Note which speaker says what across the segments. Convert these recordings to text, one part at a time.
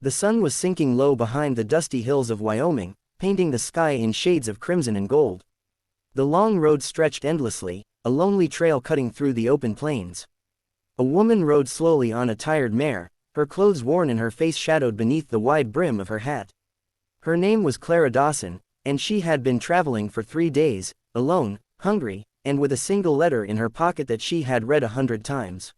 Speaker 1: The sun was sinking low behind the dusty hills of Wyoming, painting the sky in shades of crimson and gold. The long road stretched endlessly, a lonely trail cutting through the open plains. A woman rode slowly on a tired mare, her clothes worn and her face shadowed beneath the wide brim of her hat. Her name was Clara Dawson, and she had been traveling for 3 days, alone, hungry, and with a single letter in her pocket that she had read 100 times.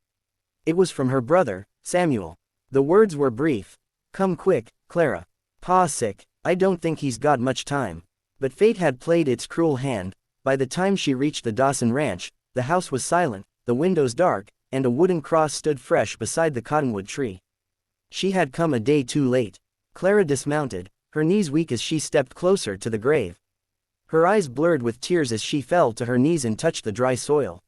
Speaker 1: It was from her brother, Samuel. The words were brief. "Come quick, Clara. Pa's sick, I don't think he's got much time." But fate had played its cruel hand. By the time she reached the Dawson ranch, the house was silent, the windows dark, and a wooden cross stood fresh beside the cottonwood tree. She had come a day too late. Clara dismounted, her knees weak as she stepped closer to the grave. Her eyes blurred with tears as she fell to her knees and touched the dry soil.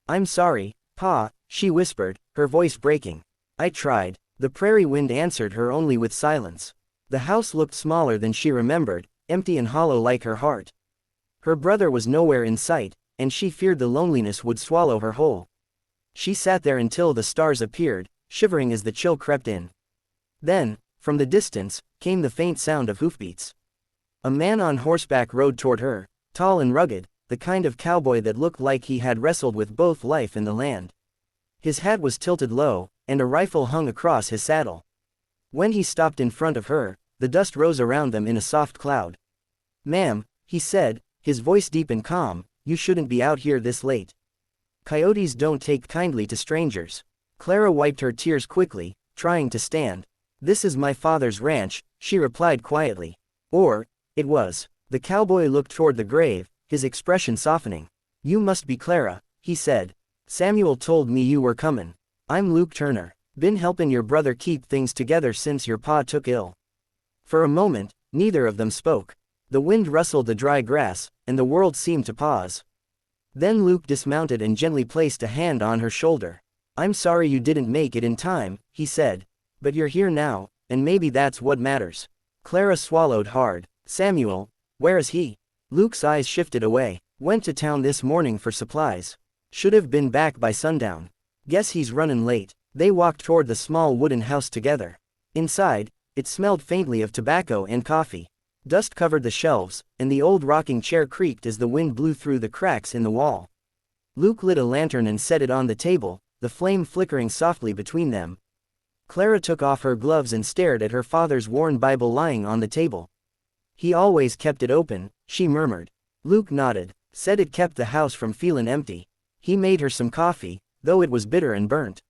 Speaker 1: "I'm sorry, Pa," she whispered, her voice breaking. "I tried." The prairie wind answered her only with silence. The house looked smaller than she remembered, empty and hollow like her heart. Her brother was nowhere in sight, and she feared the loneliness would swallow her whole. She sat there until the stars appeared, shivering as the chill crept in. Then, from the distance, came the faint sound of hoofbeats. A man on horseback rode toward her, tall and rugged, the kind of cowboy that looked like he had wrestled with both life and the land. His hat was tilted low, and a rifle hung across his saddle. When he stopped in front of her, the dust rose around them in a soft cloud. "Ma'am," he said, his voice deep and calm, "you shouldn't be out here this late. Coyotes don't take kindly to strangers." Clara wiped her tears quickly, trying to stand. "This is my father's ranch," she replied quietly. "Or, it was." The cowboy looked toward the grave, his expression softening. "You must be Clara," he said. "Samuel told me you were comin'. I'm Luke Turner. Been helpin' your brother keep things together since your pa took ill." For a moment, neither of them spoke. The wind rustled the dry grass, and the world seemed to pause. Then Luke dismounted and gently placed a hand on her shoulder. "I'm sorry you didn't make it in time," he said. "But you're here now, and maybe that's what matters." Clara swallowed hard. "Samuel, where is he?" Luke's eyes shifted away. "Went to town this morning for supplies. Should have been back by sundown. Guess he's runnin' late." They walked toward the small wooden house together. Inside, it smelled faintly of tobacco and coffee. Dust covered the shelves, and the old rocking chair creaked as the wind blew through the cracks in the wall. Luke lit a lantern and set it on the table, the flame flickering softly between them. Clara took off her gloves and stared at her father's worn Bible lying on the table. "He always kept it open," she murmured. Luke nodded, said it kept the house from feelin' empty. He made her some coffee, though it was bitter and burnt.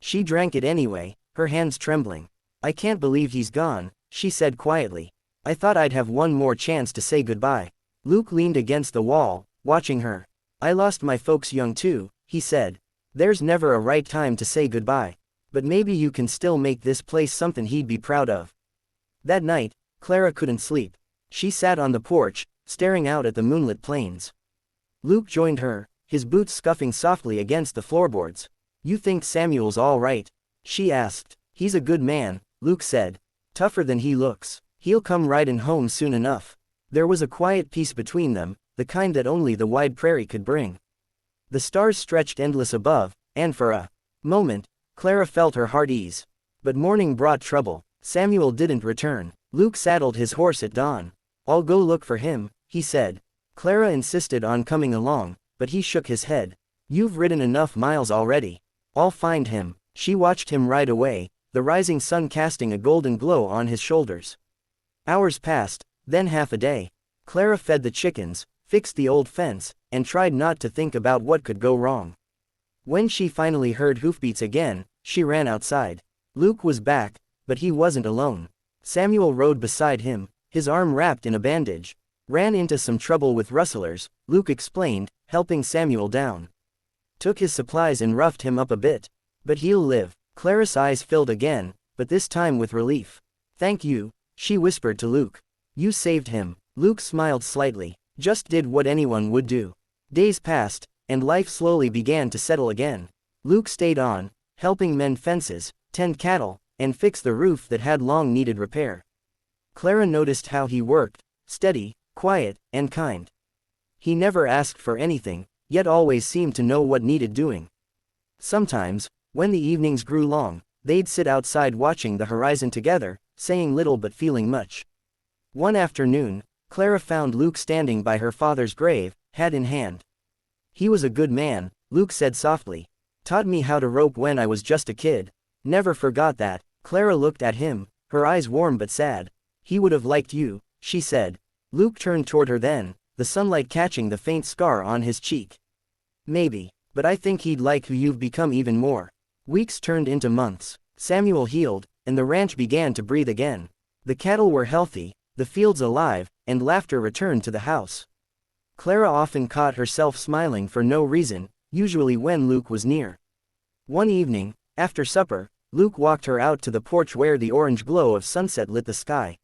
Speaker 1: She drank it anyway, her hands trembling. "I can't believe he's gone," she said quietly. "I thought I'd have one more chance to say goodbye." Luke leaned against the wall, watching her. "I lost my folks young too," he said. "There's never a right time to say goodbye. But maybe you can still make this place something he'd be proud of." That night, Clara couldn't sleep. She sat on the porch, staring out at the moonlit plains. Luke joined her, his boots scuffing softly against the floorboards. "You think Samuel's all right?" she asked. "He's a good man," Luke said. "Tougher than he looks. He'll come ridin' home soon enough." There was a quiet peace between them, the kind that only the wide prairie could bring. The stars stretched endless above, and for a moment, Clara felt her heart ease. But morning brought trouble. Samuel didn't return. Luke saddled his horse at dawn. "I'll go look for him," he said. Clara insisted on coming along, but he shook his head. "You've ridden enough miles already. I'll find him." She watched him ride away, the rising sun casting a golden glow on his shoulders. Hours passed, then half a day. Clara fed the chickens, fixed the old fence, and tried not to think about what could go wrong. When she finally heard hoofbeats again, she ran outside. Luke was back, but he wasn't alone. Samuel rode beside him, his arm wrapped in a bandage. "Ran into some trouble with rustlers," Luke explained, helping Samuel down. "Took his supplies and roughed him up a bit. But he'll live." Clara's eyes filled again, but this time with relief. "Thank you," she whispered to Luke. "You saved him." Luke smiled slightly. "Just did what anyone would do." Days passed, and life slowly began to settle again. Luke stayed on, helping mend fences, tend cattle, and fix the roof that had long needed repair. Clara noticed how he worked, steady, quiet, and kind. He never asked for anything, yet always seemed to know what needed doing. Sometimes, when the evenings grew long, They'd sit outside watching the horizon together, saying little but feeling much. One afternoon, Clara found Luke standing by her father's grave, hat in hand. "He was a good man," Luke said softly. "Taught me how to rope when I was just a kid. Never forgot that." Clara looked at him, her eyes warm but sad. "He would have liked you," she said. Luke turned toward her then, the sunlight catching the faint scar on his cheek. "Maybe, but I think he'd like who you've become even more." Weeks turned into months. Samuel healed, and the ranch began to breathe again. The cattle were healthy, the fields alive, and laughter returned to the house. Clara often caught herself smiling for no reason, usually when Luke was near. One evening, after supper, Luke walked her out to the porch where the orange glow of sunset lit the sky.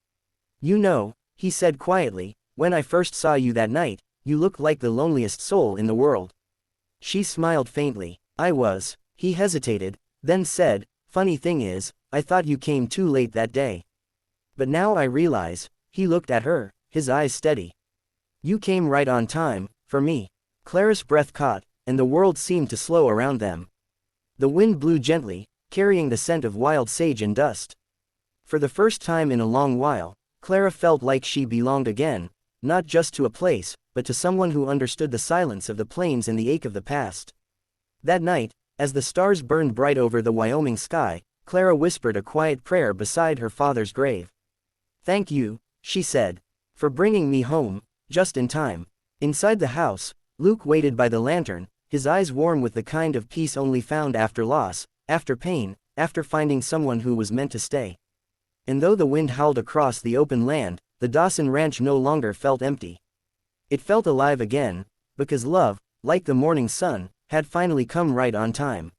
Speaker 1: "You know," he said quietly, "when I first saw you that night, you looked like the loneliest soul in the world." She smiled faintly. "I was." He hesitated, then said, "Funny thing is, I thought you came too late that day. But now I realize." He looked at her, his eyes steady. "You came right on time, for me." Clara's breath caught, and the world seemed to slow around them. The wind blew gently, carrying the scent of wild sage and dust. For the first time in a long while, Clara felt like she belonged again, not just to a place, but to someone who understood the silence of the plains and the ache of the past. That night, as the stars burned bright over the Wyoming sky, Clara whispered a quiet prayer beside her father's grave. "Thank you," she said, "for bringing me home, just in time." Inside the house, Luke waited by the lantern, his eyes warm with the kind of peace only found after loss, after pain, after finding someone who was meant to stay. And though the wind howled across the open land, the Dawson Ranch no longer felt empty. It felt alive again, because love, like the morning sun, had finally come right on time.